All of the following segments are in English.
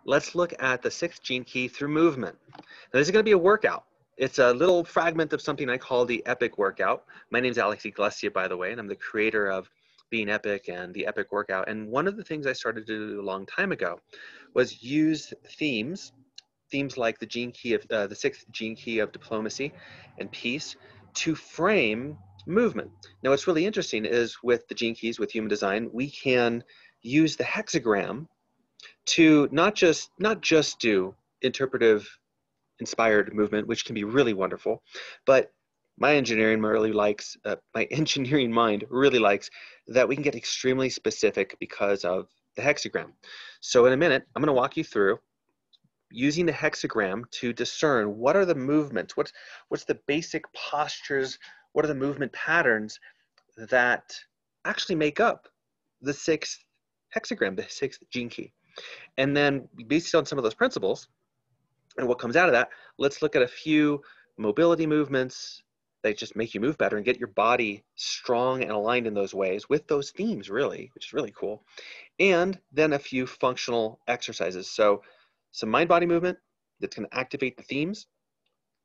let's look at the 6th gene key through movement. Now, this is going to be a workout. It's a little fragment of something I call the EPIC workout. My name is Alex Iglesia, by the way, and I'm the creator of Being Epic and the EPIC workout. And one of the things I started to do a long time ago was use themes like the gene key of the 6th gene key of diplomacy and peace to frame movement. Now, what's really interesting is with the gene keys, with human design, we can use the hexagram to not just do interpretive inspired movement, which can be really wonderful, but my engineering mind really likes that we can get extremely specific because of the hexagram. So in a minute, I'm going to walk you through using the hexagram to discern what are the movements, what's the basic postures, what are the movement patterns that actually make up the 6th hexagram, the 6th gene key. And then based on some of those principles and what comes out of that, let's look at a few mobility movements that just make you move better and get your body strong and aligned in those ways with those themes, really, which is really cool. And then a few functional exercises. So some mind-body movement that's going to activate the themes.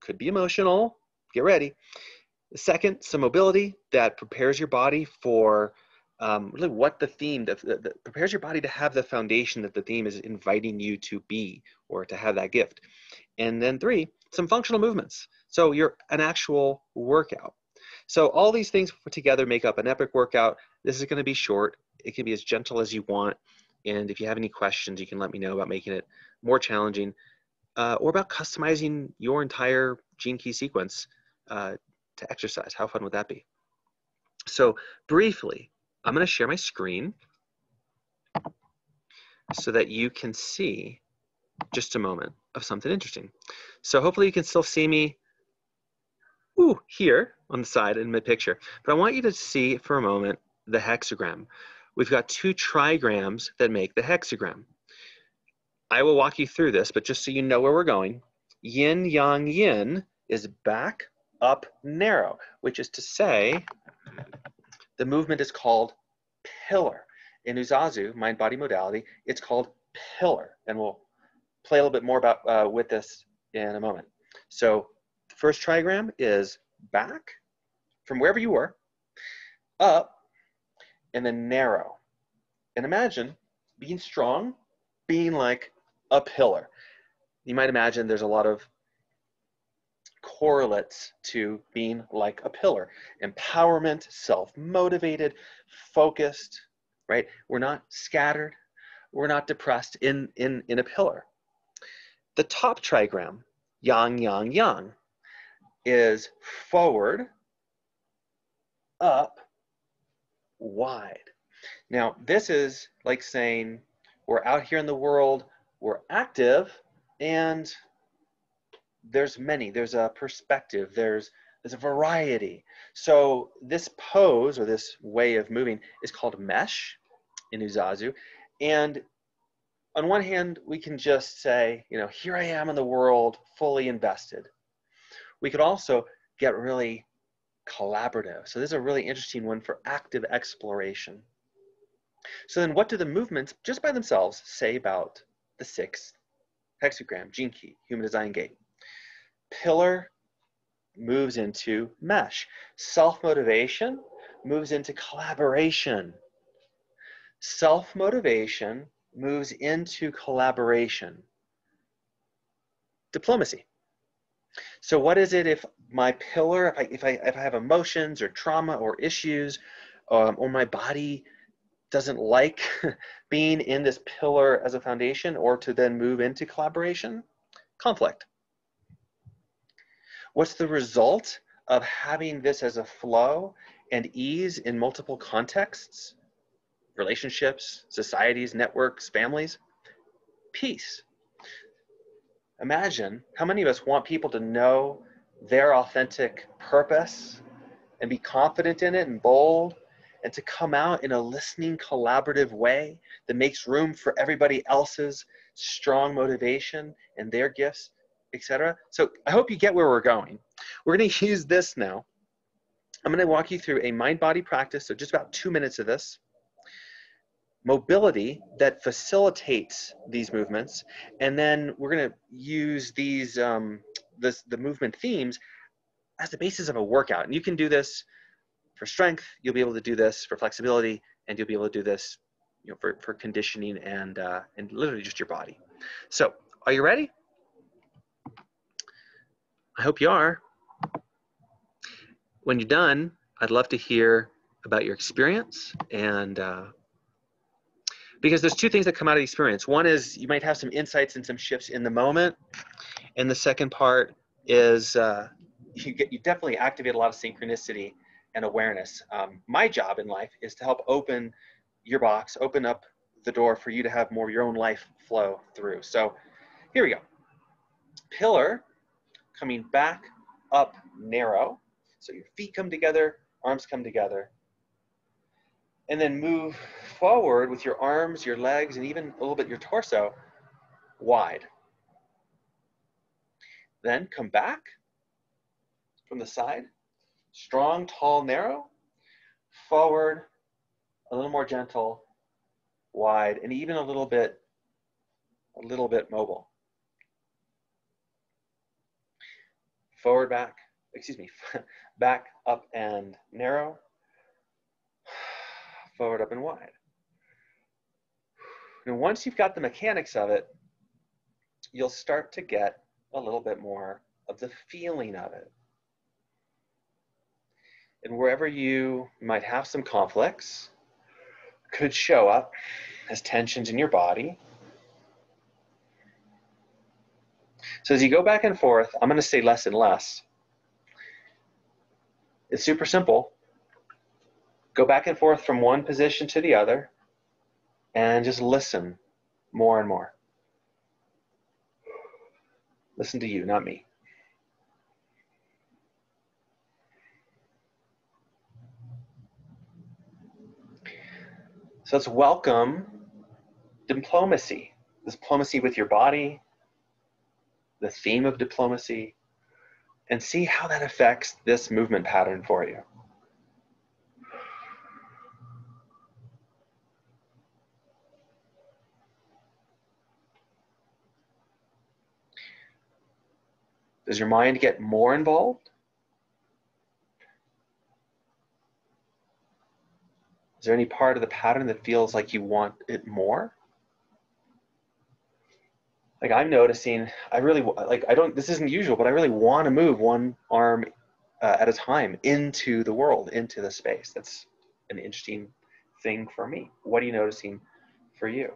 Could be emotional. Get ready. The second, some mobility that prepares your body for really what the theme, that prepares your body to have the foundation that the theme is inviting you to be or to have that gift. And then 3, some functional movements. So you're an actual workout. So all these things put together make up an epic workout. This is going to be short. It can be as gentle as you want. And if you have any questions, you can let me know about making it more challenging or about customizing your entire gene key sequence to exercise. How fun would that be? So briefly, I'm going to share my screen so that you can see just a moment of something interesting. So hopefully you can still see me here on the side in mid-picture. But I want you to see for a moment the hexagram. We've got 2 trigrams that make the hexagram. I will walk you through this, but just so you know where we're going, yin, yang, yin is back, up, narrow, which is to say the movement is called pillar. In UZAZU, mind-body modality, it's called pillar. And we'll play a little bit more about with this in a moment. So the first trigram is back from wherever you were, up, and then narrow. And imagine being strong, being like a pillar. You might imagine there's a lot of correlates to being like a pillar. Empowerment, self-motivated, focused, right? We're not scattered. We're not depressed in a pillar. The top trigram, yang, yang, yang, is forward, up, wide. Now, this is like saying we're out here in the world, we're active, and there's a perspective, there's a variety. So this pose or this way of moving is called mesh in UZAZU. And on one hand, we can just say, here I am in the world, fully invested. We could also get really collaborative. So this is a really interesting one for active exploration. So then what do the movements, just by themselves, say about the 6th hexagram, gene key, human design gate? Pillar moves into mesh. Self-motivation moves into collaboration. Self-motivation moves into collaboration. Diplomacy. So what is it if my pillar, if I have emotions or trauma or issues, or my body doesn't like being in this pillar as a foundation, or to then move into collaboration? Conflict. What's the result of having this as a flow and ease in multiple contexts? Relationships, societies, networks, families? Peace. Imagine how many of us want people to know their authentic purpose and be confident in it and bold, and to come out in a listening, collaborative way that makes room for everybody else's strong motivation and their gifts, etc. So I hope you get where we're going. We're going to use this now. I'm going to walk you through a mind-body practice, so just about 2 minutes of this. mobility that facilitates these movements, and then we're going to use these the movement themes as the basis of a workout. And you can do this for strength, you'll be able to do this for flexibility, and you'll be able to do this, you know, for conditioning and literally just your body. So are you ready? I hope you are. When you're done, I'd love to hear about your experience, and because there's two things that come out of the experience. One is you might have some insights and some shifts in the moment, and the second part is you definitely activate a lot of synchronicity and awareness. My job in life is to help open your box, open up the door for you to have more of your own life flow through. So here we go. Pillar, coming back up narrow. So your feet come together, arms come together. And then move forward with your arms, your legs, and even a little bit your torso wide. Then come back from the side. Strong, tall, narrow. Forward, a little more gentle, wide, and even a little bit mobile. Forward, back, back, up and narrow. Forward, up and wide. And once you've got the mechanics of it, you'll start to get a little bit more of the feeling of it. And wherever you might have some conflicts, could show up as tensions in your body. So as you go back and forth, I'm going to say less and less. It's super simple. Go back and forth from one position to the other and just listen more and more. Listen to you, not me. So let's welcome diplomacy. Diplomacy with your body, the theme of diplomacy, and see how that affects this movement pattern for you. Does your mind get more involved? Is there any part of the pattern that feels like you want it more? Like I'm noticing, this isn't usual, but I really want to move one arm at a time into the world, into the space. That's an interesting thing for me. What are you noticing for you?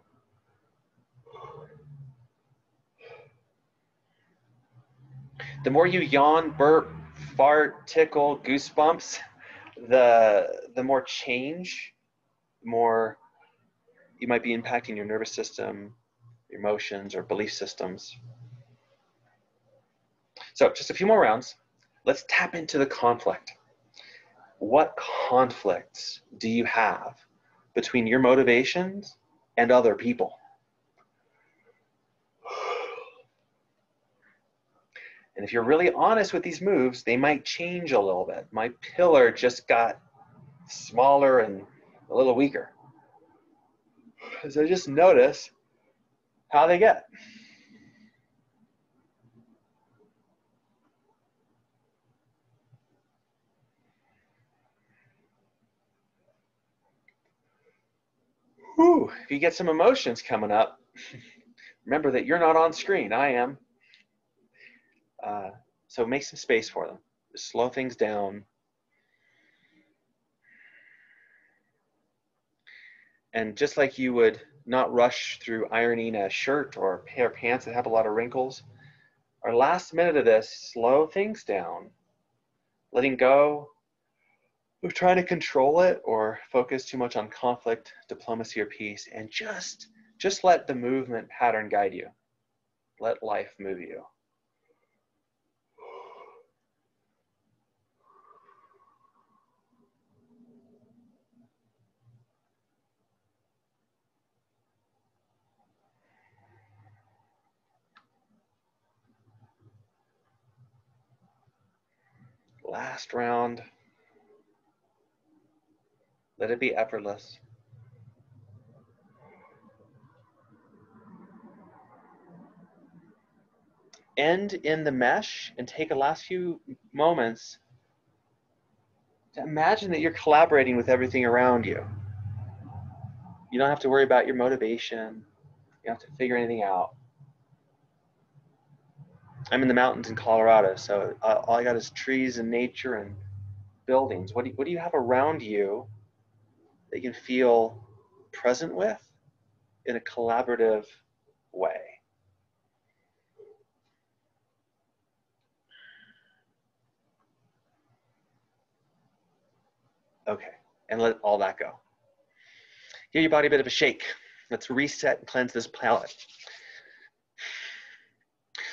The more you yawn, burp, fart, tickle, goosebumps, the more change, the more you might be impacting your nervous system, your emotions, or belief systems. So just a few more rounds. Let's tap into the conflict. What conflicts do you have between your motivations and other people? And if you're really honest with these moves, they might change a little bit. My pillar just got smaller and a little weaker. So just notice how they get. Whew, if you get some emotions coming up, remember that you're not on screen, I am. So make some space for them. Just slow things down. And just like you would not rush through ironing a shirt or a pair of pants that have a lot of wrinkles, our last minute of this, slow things down, letting go of trying to control it or focus too much on conflict, diplomacy, or peace, and just let the movement pattern guide you. Let life move you. Last round. Let it be effortless. end in the mesh and take a last few moments to imagine that you're collaborating with everything around you. You don't have to worry about your motivation. You don't have to figure anything out. I'm in the mountains in Colorado, so all I got is trees and nature and buildings. What do you have around you that you can feel present with in a collaborative way? Okay, and let all that go. Give your body a bit of a shake. Let's reset and cleanse this palate.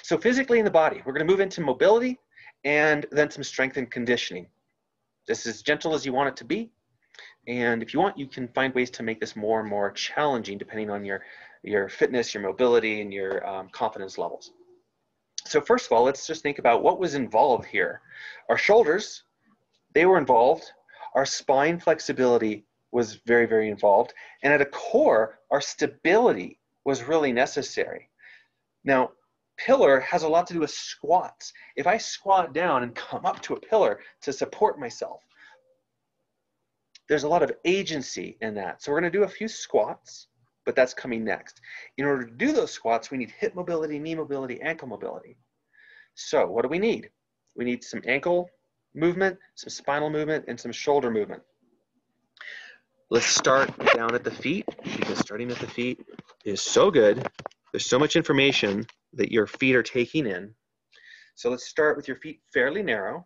So physically in the body, we're going to move into mobility and then some strength and conditioning. This is as gentle as you want it to be. And if you want, you can find ways to make this more and more challenging depending on your fitness, your mobility, and your confidence levels. So first of all, let's just think about what was involved here. Our shoulders, they were involved. Our spine flexibility was very, very involved. And at a core, our stability was really necessary. Now, pillar has a lot to do with squats. If I squat down and come up to a pillar to support myself, there's a lot of agency in that. So we're going to do a few squats, but that's coming next. In order to do those squats, we need hip mobility, knee mobility, ankle mobility. So what do we need? We need some ankle movement, some spinal movement, and some shoulder movement. Let's start down at the feet, because starting at the feet is so good. There's so much information that your feet are taking in. So let's start with your feet fairly narrow.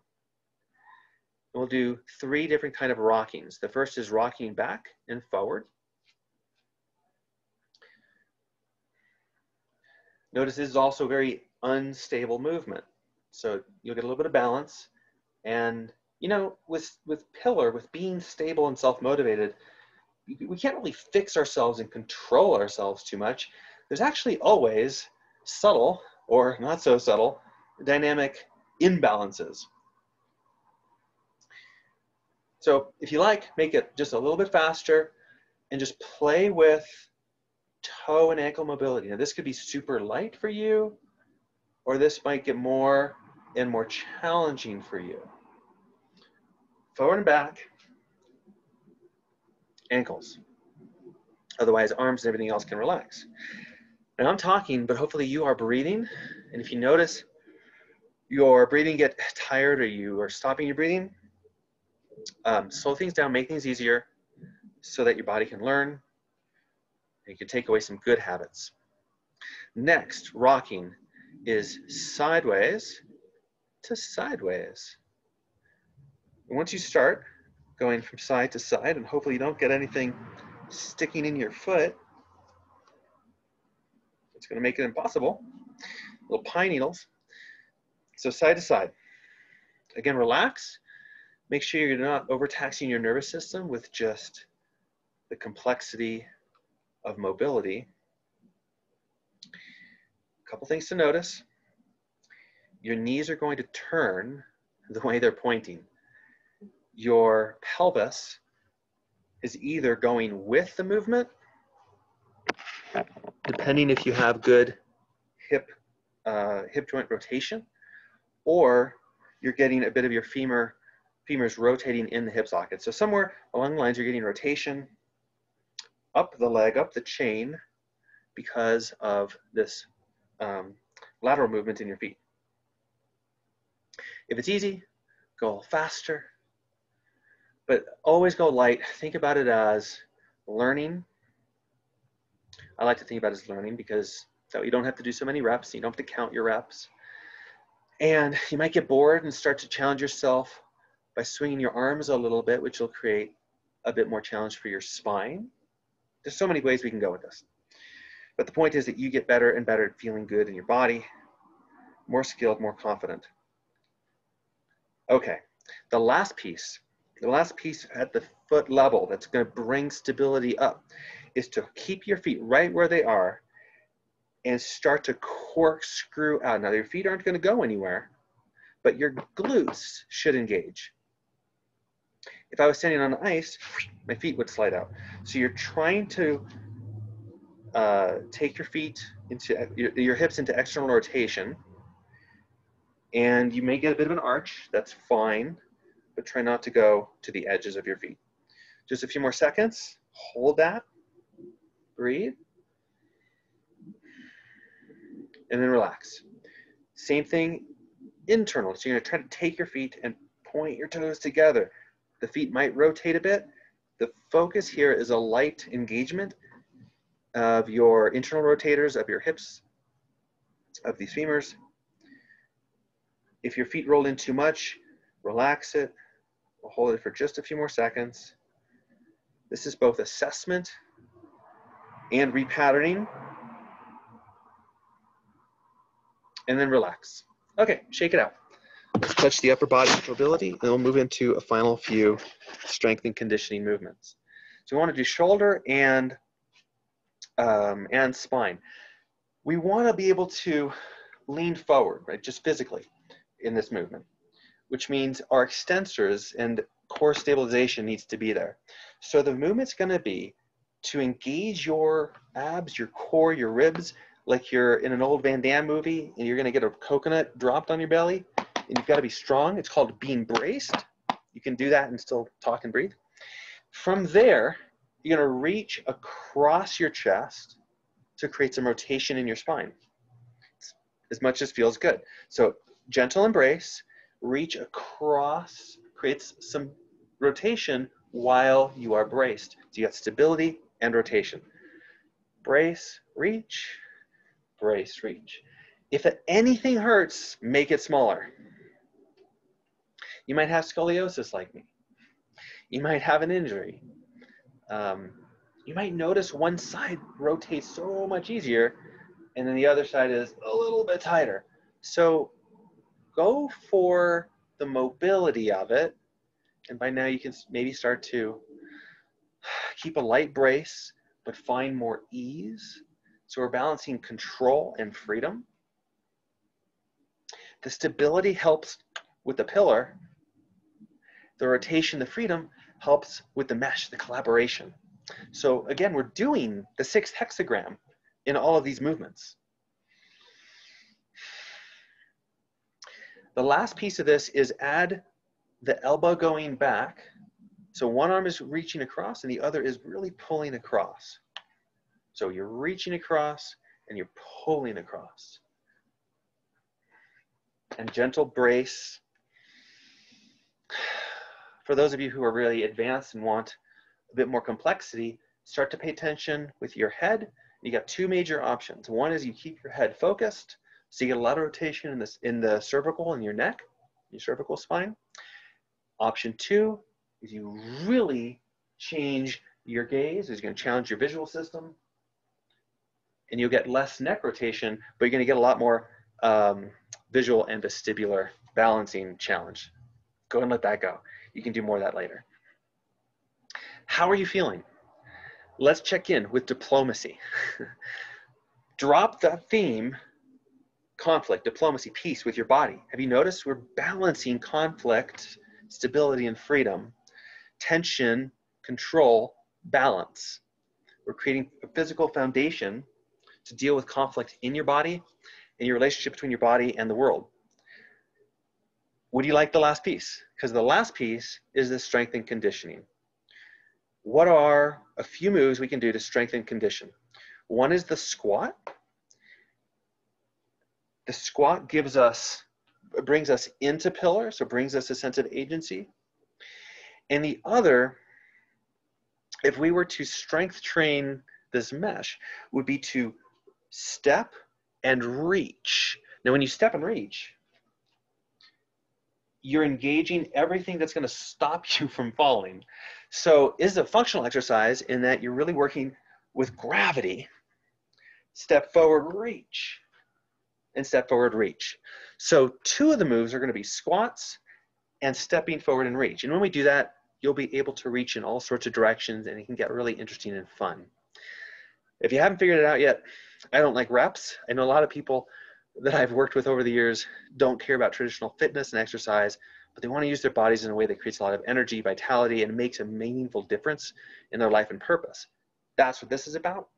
We'll do 3 different kind of rockings. The first is rocking back and forward. Notice this is also very unstable movement. So you'll get a little bit of balance. And you know, with pillar, with being stable and self-motivated, we can't really fix ourselves and control ourselves too much. There's actually always subtle or not so subtle dynamic imbalances. So if you like, make it just a little bit faster and just play with toe and ankle mobility. Now this could be super light for you, or this might get more and more challenging for you. Forward and back, ankles. Otherwise, arms and everything else can relax. And I'm talking, but hopefully you are breathing. And if you notice your breathing get tired or you are stopping your breathing, slow things down, make things easier so that your body can learn and you can take away some good habits. Next, rocking is sideways to sideways. And once you start going from side to side, and hopefully you don't get anything sticking in your foot, it's going to make it impossible. Little pine needles. So side to side. Again, relax. Make sure you're not overtaxing your nervous system with just the complexity of mobility. A couple things to notice. Your knees are going to turn the way they're pointing. Your pelvis is either going with the movement, depending if you have good hip joint rotation, or you're getting a bit of your femurs rotating in the hip socket. So somewhere along the lines, you're getting rotation up the leg, up the chain, because of this lateral movement in your feet. If it's easy, go faster, but always go light. Think about it as learning. I like to think about it as learning because so you don't have to do so many reps. You don't have to count your reps. And you might get bored and start to challenge yourself by swinging your arms a little bit, which will create a bit more challenge for your spine. There's so many ways we can go with this. But the point is that you get better and better at feeling good in your body, more skilled, more confident. Okay, the last piece at the foot level that's going to bring stability up is to keep your feet right where they are and start to corkscrew out. Now, your feet aren't going to go anywhere, but your glutes should engage. If I was standing on ice, my feet would slide out. So you're trying to take your feet into your hips into external rotation, And you may get a bit of an arch, that's fine, but try not to go to the edges of your feet. Just a few more seconds, hold that, breathe, and then relax. Same thing internal, so you're gonna try to take your feet and point your toes together. The feet might rotate a bit. The focus here is a light engagement of your internal rotators, of your hips, of these femurs. If your feet roll in too much, relax it. We'll hold it for just a few more seconds. This is both assessment and repatterning. And then relax. Okay, shake it out. Let's touch the upper body mobility, and we'll move into a final few strength and conditioning movements. So we want to do shoulder and spine. We want to be able to lean forward, right, just physically in this movement, which means our extensors and core stabilization needs to be there. So the movement's going to be to engage your abs, your core, your ribs, like you're in an old Van Damme movie and you're going to get a coconut dropped on your belly and you've got to be strong. It's called being braced. You can do that and still talk and breathe. From there, you're going to reach across your chest to create some rotation in your spine, as much as feels good. So gentle embrace, reach across, creates some rotation while you are braced. So you got stability and rotation. Brace, reach, brace, reach. If anything hurts, make it smaller. You might have scoliosis like me. You might have an injury. You might notice one side rotates so much easier and then the other side is a little bit tighter. So go for the mobility of it. And by now you can maybe start to keep a light brace, but find more ease. So we're balancing control and freedom. The stability helps with the pillar. The rotation, the freedom, helps with the mesh, the collaboration. So again, we're doing the 6th hexagram in all of these movements. The last piece of this is add the elbow going back. So one arm is reaching across and the other is really pulling across. So you're reaching across and you're pulling across. And gentle brace. For those of you who are really advanced and want a bit more complexity, start to pay attention with your head. You got 2 major options. One is you keep your head focused, so you get a lot of rotation in the cervical and your neck, your cervical spine. Option 2 is you really change your gaze. It's going to challenge your visual system, and you'll get less neck rotation, but you're going to get a lot more visual and vestibular balancing challenge. Go and let that go. You can do more of that later. How are you feeling? Let's check in with diplomacy. Drop that theme, conflict, diplomacy, peace with your body. Have you noticed we're balancing conflict, stability, and freedom, tension, control, balance. We're creating a physical foundation to deal with conflict in your body and your relationship between your body and the world. Would you like the last piece? Because the last piece is the strength and conditioning. What are a few moves we can do to strengthen condition? One is the squat. The squat brings us into pillar, so brings us a sense of agency. And the other, if we were to strength train this mesh, would be to step and reach. Now, when you step and reach, you're engaging everything that's going to stop you from falling. So it's a functional exercise in that you're really working with gravity. Step forward, reach, and step forward, reach. So 2 of the moves are going to be squats and stepping forward and reach. And when we do that, you'll be able to reach in all sorts of directions and it can get really interesting and fun. If you haven't figured it out yet, I don't like reps. I know a lot of people that I've worked with over the years don't care about traditional fitness and exercise, but they want to use their bodies in a way that creates a lot of energy, vitality, and makes a meaningful difference in their life and purpose. That's what this is about.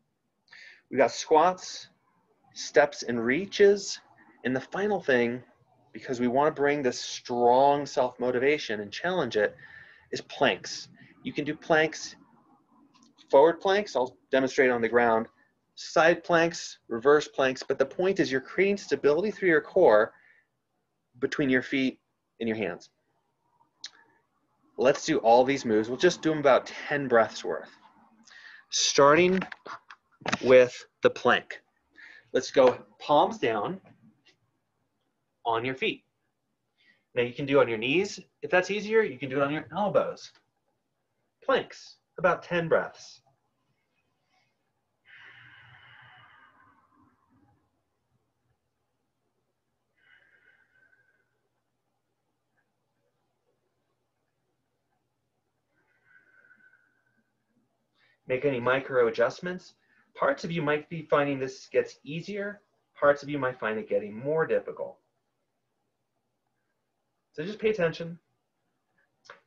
We've got squats, steps and reaches, and the final thing because we want to bring this strong self-motivation and challenge it, is planks. You can do planks, forward planks, I'll demonstrate on the ground, side planks, reverse planks, but the point is you're creating stability through your core between your feet and your hands. Let's do all these moves. We'll just do them about 10 breaths worth. Starting with the plank. Let's go palms down on your feet. Now you can do it on your knees. If that's easier, you can do it on your elbows. Planks, about 10 breaths. Make any micro adjustments. Parts of you might be finding this gets easier. Parts of you might find it getting more difficult. So just pay attention.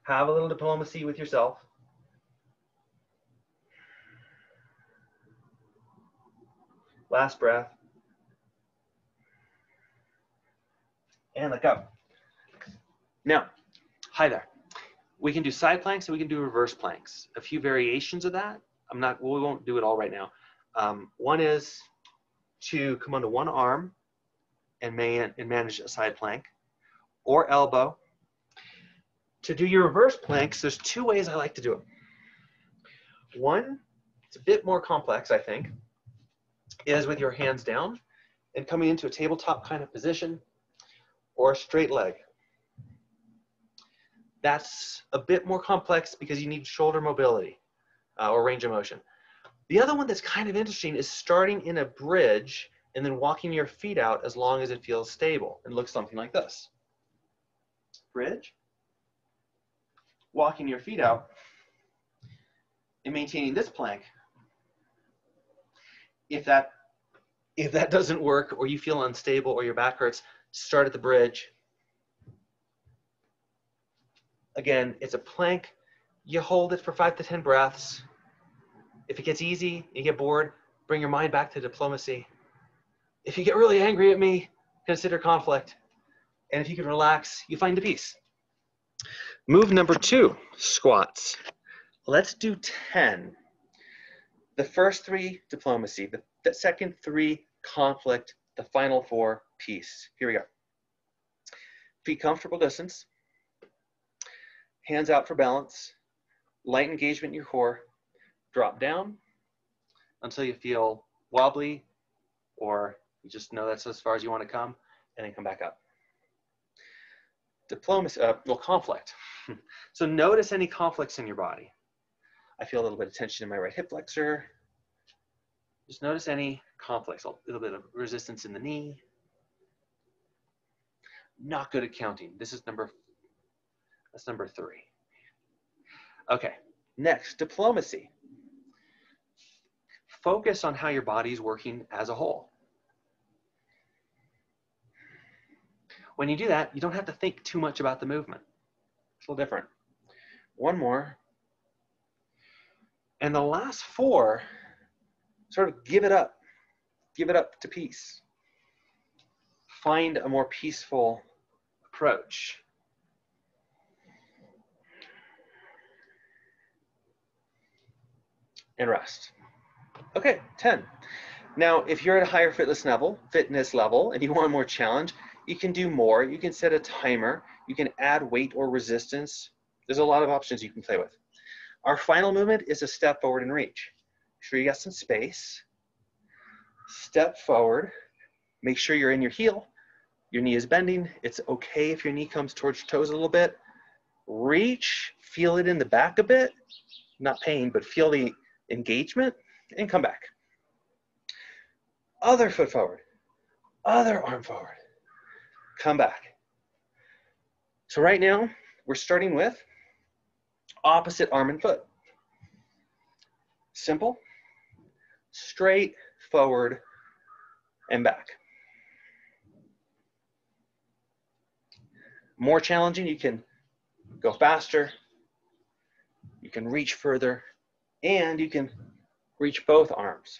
Have a little diplomacy with yourself. Last breath. And let go. Now, hi there. We can do side planks and we can do reverse planks. A few variations of that. We won't do it all right now. One is to come onto one arm and manage a side plank, or elbow. To do your reverse planks, there's two ways I like to do it. One, it's a bit more complex, I think, is with your hands down and coming into a tabletop kind of position or a straight leg. That's a bit more complex because you need shoulder mobility or range of motion. The other one that's kind of interesting is starting in a bridge and then walking your feet out as long as it feels stable. It looks something like this. Bridge, walking your feet out, and maintaining this plank. If that doesn't work, or you feel unstable, or your back hurts, start at the bridge. Again, it's a plank. You hold it for 5 to 10 breaths. If it gets easy, you get bored, bring your mind back to diplomacy. If you get really angry at me, consider conflict. And if you can relax, you find a peace. Move number 2, squats. Let's do 10. The first 3, diplomacy. The second 3, conflict. The final 4, peace. Here we go. Feet comfortable distance. Hands out for balance. Light engagement in your core. Drop down until you feel wobbly, or you just know that's as far as you want to come, and then come back up. Diplomacy, conflict. So notice any conflicts in your body. I feel a little bit of tension in my right hip flexor. Just notice any conflicts, a little bit of resistance in the knee. Not good at counting. That's number 3. Okay, next, diplomacy. Focus on how your body is working as a whole. When you do that, you don't have to think too much about the movement. It's a little different. One more. And the last 4, sort of give it up. Give it up to peace. Find a more peaceful approach. And rest. Okay, 10. Now, if you're at a higher fitness level, and you want more challenge, you can do more. You can set a timer. You can add weight or resistance. There's a lot of options you can play with. Our final movement is a step forward and reach. Make sure you got some space. Step forward. Make sure you're in your heel. Your knee is bending. It's okay if your knee comes towards your toes a little bit. Reach. Feel it in the back a bit. Not pain, but feel the engagement, and come back. Other foot forward. Other arm forward. Come back. So right now, we're starting with opposite arm and foot. Simple, straight, forward, and back. More challenging, you can go faster, you can reach further, and you can reach both arms.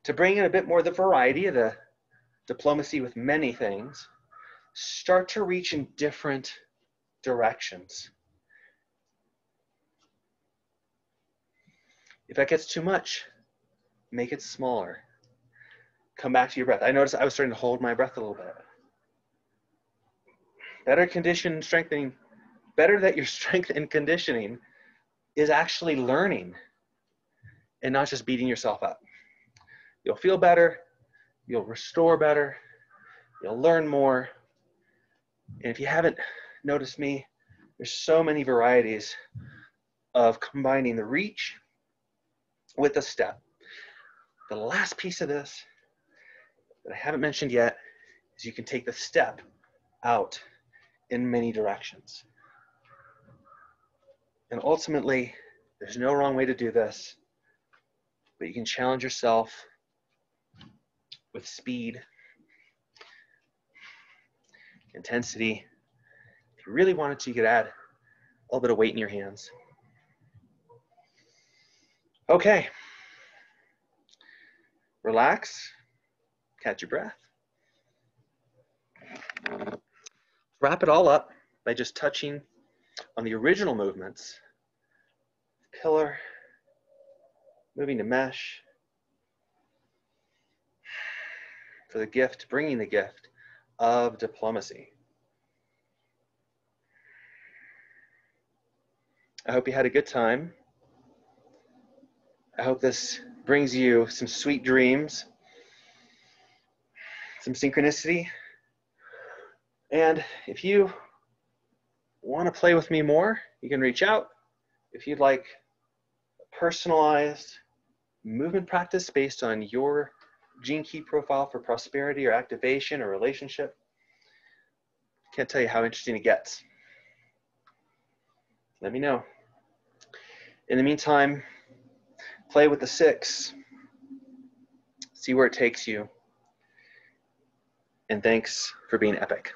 To bring in a bit more of the variety of the diplomacy with many things, start to reach in different directions. If that gets too much, make it smaller. Come back to your breath. I noticed I was starting to hold my breath a little bit. Better condition and strengthening, better that your strength and conditioning is actually learning and not just beating yourself up. You'll feel better, you'll restore better, you'll learn more. And if you haven't noticed me, there's so many varieties of combining the reach with the step. The last piece of this that I haven't mentioned yet is you can take the step out in many directions. And ultimately, there's no wrong way to do this, but you can challenge yourself with speed, intensity. If you really wanted to, you could add a little bit of weight in your hands. Okay. Relax, catch your breath. Wrap it all up by just touching on the original movements. Pillar, moving to mesh. For the gift, bringing the gift of diplomacy. I hope you had a good time. I hope this brings you some sweet dreams, some synchronicity. And if you want to play with me more, you can reach out. If you'd like a personalized movement practice based on your gene key profile for prosperity or activation or relationship, can't tell you how interesting it gets. Let me know. In the meantime, play with the 6. See where it takes you. And thanks for being epic.